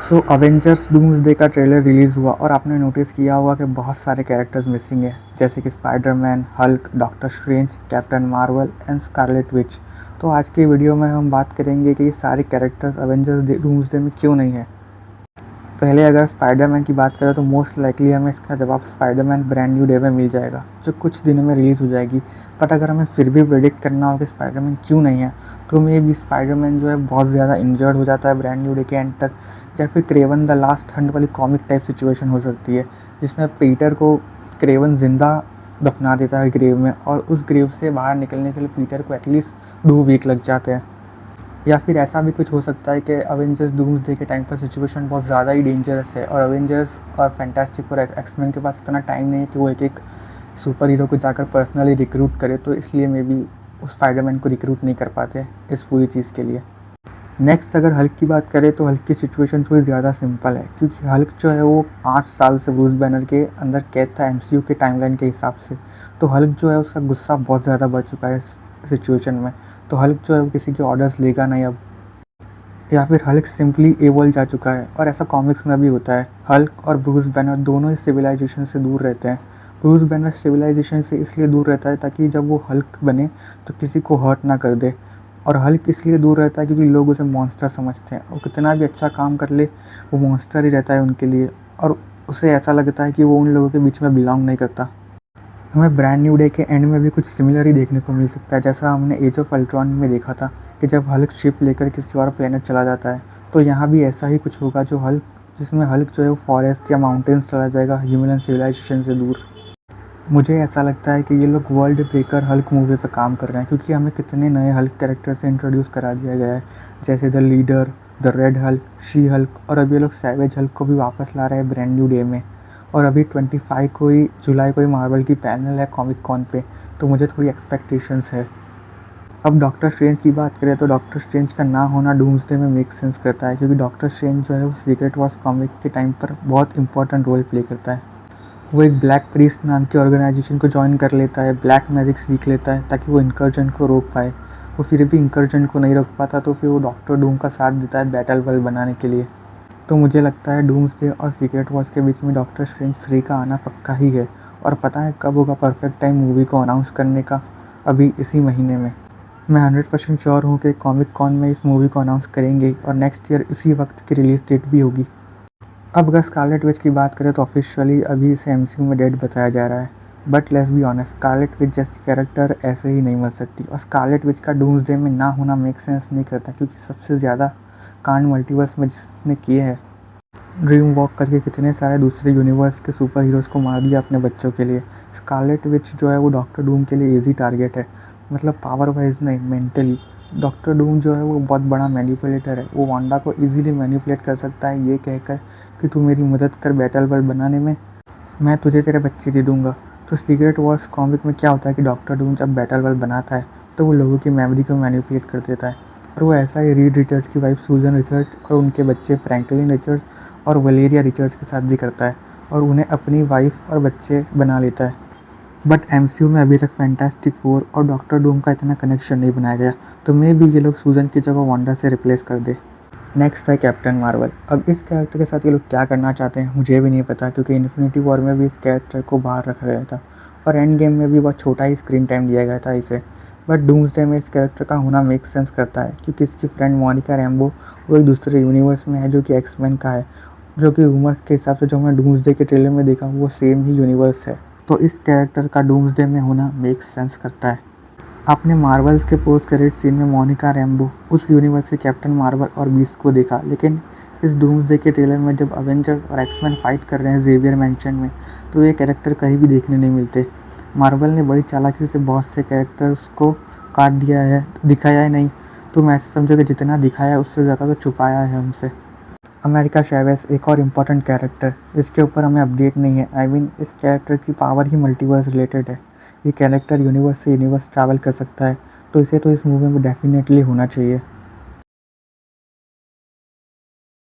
सो Avengers doomsday का trailer release हुआ और आपने नोटिस किया होगा कि बहुत सारे कैरेक्टर्स मिसिंग हैं, जैसे कि Spiderman, Hulk, doctor strange, captain Marvel and Scarlet Witch. तो आज की वीडियो में हम बात करेंगे कि ये सारे कैरेक्टर्स अवेंजर्स डूम्सडे में क्यों नहीं है। पहले अगर स्पाइडरमैन की बात करें तो मोस्ट लाइकली हमें इसका जवाब स्पाइडरमैन ब्रांड न्यू डे में मिल जाएगा, जो कुछ दिनों में रिलीज़ हो जाएगी। बट अगर हमें फिर भी प्रेडिक्ट करना हो कि स्पाइडरमैन क्यों नहीं है, तो मे भी स्पाइडरमैन जो है बहुत ज़्यादा इंजर्ड हो जाता है ब्रांड न्यू डे के एंड तक, या फिर क्रेवन द लास्ट हंट वाली कॉमिक टाइप सिचुएशन हो सकती है, जिसमें पीटर को क्रेवन ज़िंदा दफना देता है ग्रेव में, और उस ग्रेव से बाहर निकलने के लिए पीटर को एटलीस्ट 2 वीक लग जाते हैं। या फिर ऐसा भी कुछ हो सकता है कि अवेंजर्स डूम्सडे के टाइम पर सिचुएशन बहुत ज़्यादा ही डेंजरस है और अवेंजर्स और फैंटास्टिक और एक्समैन के पास इतना टाइम नहीं है कि वो एक एक सुपर हीरो को जाकर पर्सनली रिक्रूट करे, तो इसलिए मे बी उस स्पाइडरमैन को रिक्रूट नहीं कर पाते इस पूरी चीज़ के लिए। नेक्स्ट अगर हल्क की बात करें तो हल्क की सिचुएशन थोड़ी ज़्यादा सिंपल है, क्योंकि हल्क जो है वो 8 साल से ब्रूस बैनर के अंदर कैद था एमसीयू के टाइमलाइन के हिसाब से। तो हल्क जो है उसका गुस्सा बहुत ज़्यादा बढ़ चुका है इस सिचुएशन में। तो हल्क जो है वो किसी के ऑर्डर्स लेगा नहीं अब, या फिर हल्क सिंपली एवल जा चुका है। और ऐसा कॉमिक्स में भी होता है, हल्क और ब्रूस बैनर दोनों ही सिविलाइजेशन से दूर रहते हैं। ब्रूस बैनर सिविलाइजेशन से इसलिए दूर रहता है ताकि जब वो हल्क बने तो किसी को हर्ट ना कर दे, और हल्क इसलिए दूर रहता है क्योंकि लोग उसे मॉन्स्टर समझते हैं, और कितना भी अच्छा काम कर ले वो मॉन्स्टर ही रहता है उनके लिए, और उसे ऐसा लगता है कि वो उन लोगों के बीच में बिलोंग नहीं करता। हमें ब्रांड न्यू डे के एंड में भी कुछ सिमिलर ही देखने को मिल सकता है, जैसा हमने एज ऑफ अल्ट्रॉन में देखा था कि जब हल्क शिप लेकर किसी और प्लेनेट चला जाता है, तो यहाँ भी ऐसा ही कुछ होगा जिसमें हल्क जो है वो फॉरेस्ट या माउंटेन्स चला जाएगा ह्यूमन सिविलाइजेशन से दूर। मुझे ऐसा लगता है कि ये लोग वर्ल्ड ब्रेकर हल्क मूवी पे काम कर रहे हैं, क्योंकि हमें कितने नए हल्क कैरेक्टर से इंट्रोड्यूस करा दिया गया है, जैसे the leader, the red Hulk, she Hulk, और अभी ये लोग सैवेज हल्क को भी वापस ला रहे हैं ब्रांड न्यू डे में। और अभी 25 जुलाई को ही मार्वल की पैनल है कॉमिक कॉन पे, तो मुझे थोड़ी एक्सपेक्टेशंस है। अब डॉक्टर स्ट्रेंज की बात करें तो डॉक्टर स्ट्रेंज का ना होना डूम्सडे में मेक सेंस करता है, क्योंकि डॉक्टर स्ट्रेंज जो है वो सीक्रेट वॉर्स कॉमिक के टाइम पर बहुत इंपॉर्टेंट रोल प्ले करता है। वो एक ब्लैक प्रीस्ट नाम की ऑर्गेनाइजेशन को ज्वाइन कर लेता है, ब्लैक मैजिक सीख लेता है ताकि वो इंकर्जन को रोक पाए। वो फिर भी इंकर्जन को नहीं रोक पाता, तो फिर वो डॉक्टर डूम का साथ देता है बैटल वर्ल्ड बनाने के लिए। तो मुझे लगता है डूम्सडे और सीक्रेट वॉर्स के बीच में डॉक्टर स्ट्रेंज 3 का आना पक्का ही है। और पता है कब होगा परफेक्ट टाइम मूवी को अनाउंस करने का? अभी इसी महीने में। मैं 100% श्योर हूँ कि कॉमिक कॉन में इस मूवी को अनाउंस करेंगे और नेक्स्ट ईयर इसी वक्त की रिलीज़ डेट भी होगी। अब अगर स्कारलेट विच की बात करें तो ऑफिशियली अभी इसे एमसीयू में डेड बताया जा रहा है, but let's be honest, Scarlet Witch जैसी कैरेक्टर ऐसे ही नहीं मर सकती, और स्कारलेट विच का डूम्सडे में ना होना मेक सेंस नहीं करता, क्योंकि सबसे ज़्यादा कांड मल्टीवर्स में जिसने किए हैं, ड्रीम वॉक करके कितने सारे दूसरे यूनिवर्स के सुपर हीरोज़ को मार दिया अपने बच्चों के लिए। स्कारलेट विच जो है वो डॉक्टर डूम के लिए ईजी टारगेट है, मतलब पावर वाइज नहीं, मेंटली। डॉक्टर डूम जो है वो बहुत बड़ा मैनिपुलेटर है, वो वांडा को इजीली मैनिपुलेट कर सकता है ये कहकर कि तू मेरी मदद कर बैटल वर्ल्ड बनाने में, मैं तुझे तेरे बच्चे दे दूँगा। तो सीक्रेट वॉर्स कॉमिक में क्या होता है कि डॉक्टर डूम जब बैटल वर्ल्ड बनाता है तो वो लोगों की मेमोरी को मैनिपुलेट कर देता है, और वो ऐसा ही रीड रिचर्ड्स की वाइफ सूजन रिचर्ड्स और उनके बच्चे फ्रैंकलिन रिचर्ड्स और वलेरिया रिचर्ड्स के साथ भी करता है, और उन्हें अपनी वाइफ और बच्चे बना लेता है। बट एमसीयू में अभी तक फैंटास्टिक फोर और डॉक्टर डूम का इतना कनेक्शन नहीं बनाया गया, तो मे भी ये लोग सूजन की जगह वांडा से रिप्लेस कर दे। नेक्स्ट है कैप्टन मार्वल। अब इस कैरेक्टर के साथ ये लोग क्या करना चाहते हैं मुझे भी नहीं पता, क्योंकि इन्फिनिटी वॉर में भी इस कैरेक्टर को बाहर रखा गया था और एंड गेम में भी बहुत छोटा ही स्क्रीन टाइम दिया गया था इसे। बट डूम्सडे में इस कैरेक्टर का होना मेक सेंस करता है, क्योंकि इसकी फ्रेंड मोनिका रैम्बो वो एक दूसरे यूनिवर्स में है जो कि एक्समैन का है, जो कि रूमर्स के हिसाब से जो हमने डूम्सडे के ट्रेलर में देखा वो सेम ही यूनिवर्स है। तो इस कैरेक्टर का डूम्सडे में होना मेक सेंस करता है। आपने मार्वल्स के पोस्ट क्रेडिट सीन में मोनिका रैम्बो उस यूनिवर्स से कैप्टन मार्वल और बीस्ट को देखा, लेकिन इस डूम्सडे के ट्रेलर में जब अवेंजर और एक्समैन फाइट कर रहे हैं जेवियर मैंशन में, तो ये कैरेक्टर कहीं भी देखने नहीं मिलते। मार्वल ने बड़ी चालाकी से बहुत से कैरेक्टर्स को काट दिया है, दिखाया ही नहीं। तो मैं ऐसे समझो कि जितना दिखाया है उससे ज़्यादा तो छुपाया है हमसे। अमेरिका चैवेस एक और इम्पॉर्टेंट कैरेक्टर, इसके ऊपर हमें अपडेट नहीं है। आई मीन इस कैरेक्टर की पावर ही मल्टीवर्स रिलेटेड है, ये कैरेक्टर यूनिवर्स से यूनिवर्स ट्रैवल कर सकता है, तो इसे तो इस मूवी में डेफिनेटली होना चाहिए।